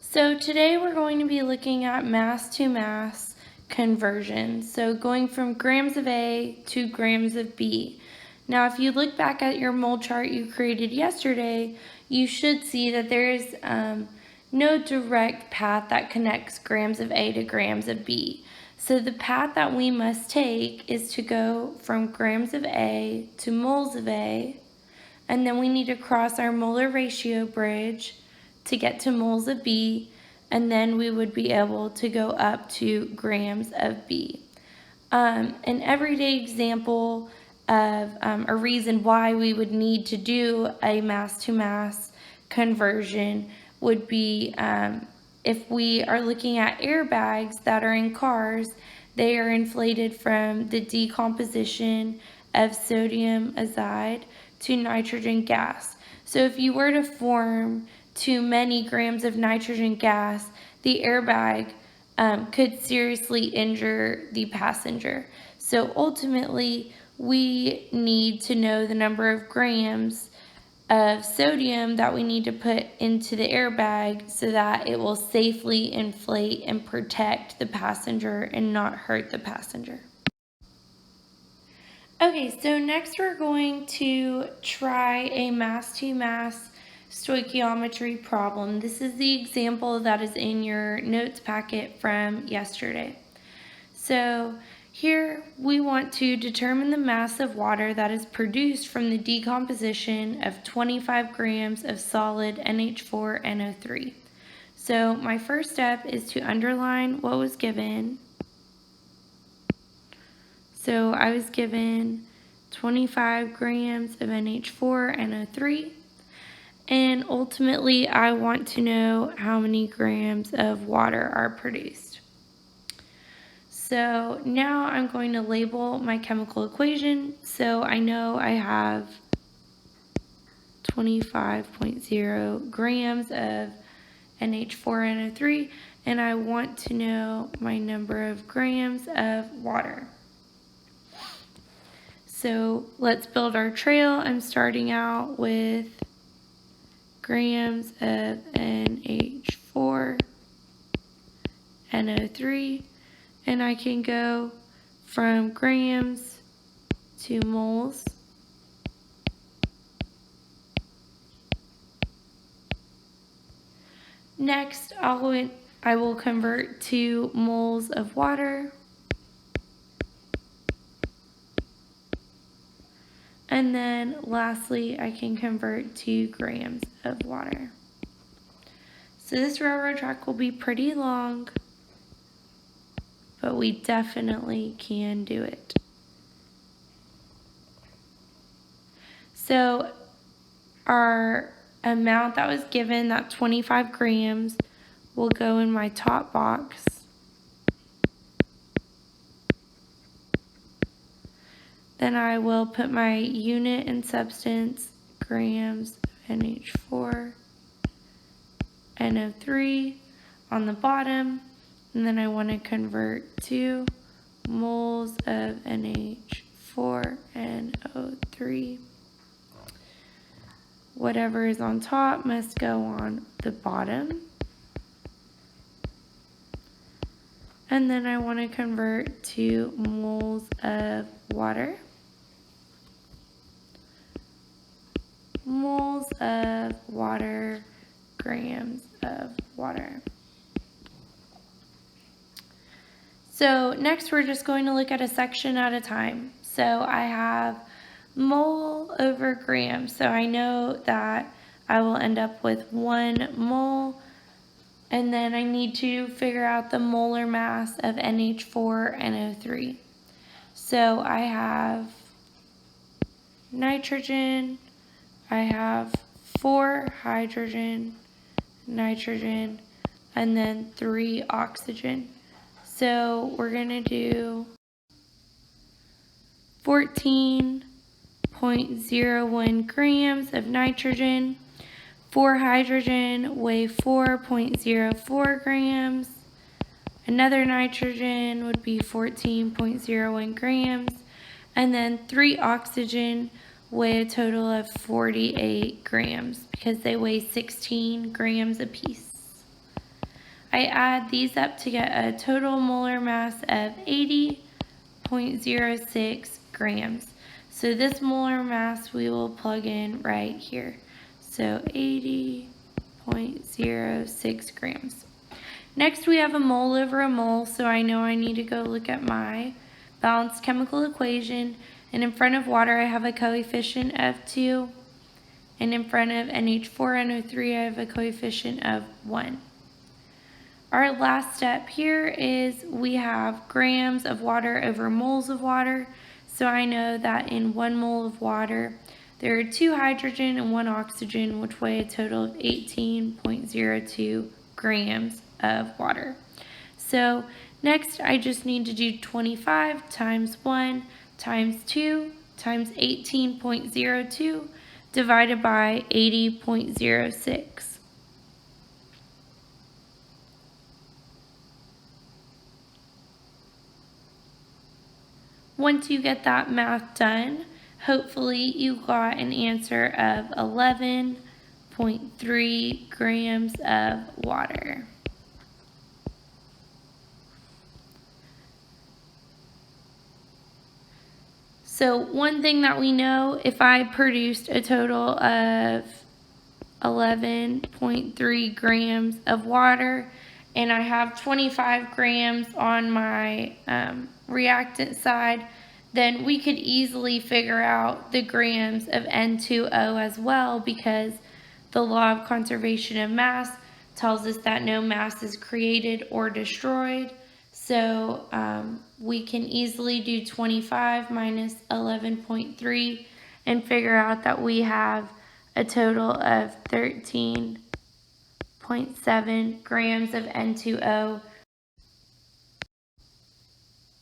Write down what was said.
So today we're going to be looking at mass to mass conversion. So going from grams of A to grams of B. Now if you look back at your mole chart you created yesterday, you should see that there is no direct path that connects grams of A to grams of B. So the path that we must take is to go from grams of A to moles of A, and then we need to cross our molar ratio bridge to get to moles of B, and then we would be able to go up to grams of B. An everyday example of a reason why we would need to do a mass-to-mass conversion would be if we are looking at airbags that are in cars. They are inflated from the decomposition of sodium azide to nitrogen gas. So if you were to form too many grams of nitrogen gas, the airbag could seriously injure the passenger. So ultimately, we need to know the number of grams of sodium that we need to put into the airbag so that it will safely inflate and protect the passenger and not hurt the passenger. Okay, so next we're going to try a mass-to-mass stoichiometry problem. This is the example that is in your notes packet from yesterday. So here we want to determine the mass of water that is produced from the decomposition of 25 grams of solid NH4NO3. So my first step is to underline what was given. So I was given 25 grams of NH4NO3, and ultimately I want to know how many grams of water are produced. So now I'm going to label my chemical equation. So I know I have 25.0 grams of NH4NO3, and I want to know my number of grams of water. So let's build our trail. I'm starting out with grams of NH4NO3, and I can go from grams to moles. Next, I will convert to moles of water. And then lastly, I can convert to grams of water. So this railroad track will be pretty long, but we definitely can do it. So our amount that was given, that 25 grams, will go in my top box. Then I will put my unit and substance, grams of NH4NO3 on the bottom, and then I want to convert to moles of NH4NO3. Whatever is on top must go on the bottom. And then I want to convert to moles of water. Moles of water, grams of water. So next we're just going to look at a section at a time. So I have mole over gram. So I know that I will end up with 1 mole, and then I need to figure out the molar mass of NH4NO3. So I have nitrogen, I have 4 hydrogen, nitrogen, and then 3 oxygen. So we're going to do 14.01 grams of nitrogen. 4 hydrogen weigh 4.04 grams. Another nitrogen would be 14.01 grams. And then 3 oxygen weigh a total of 48 grams because they weigh 16 grams apiece. I add these up to get a total molar mass of 80.06 grams. So this molar mass we will plug in right here. So 80.06 grams. Next we have a mole over a mole, so I know I need to go look at my balanced chemical equation. And in front of water I have a coefficient of 2. And in front of NH4NO3 I have a coefficient of 1. Our last step here is we have grams of water over moles of water. So I know that in 1 mole of water, there are 2 hydrogen and 1 oxygen, which weigh a total of 18.02 grams of water. So next I just need to do 25 times 1 times 2 times 18.02 divided by 80.06. Once you get that math done, hopefully you got an answer of 11.3 grams of water. So one thing that we know, if I produced a total of 11.3 grams of water and I have 25 grams on my reactant side, then we could easily figure out the grams of N2O as well, because the law of conservation of mass tells us that no mass is created or destroyed. So we can easily do 25 minus 11.3 and figure out that we have a total of 13.7 grams of N2O,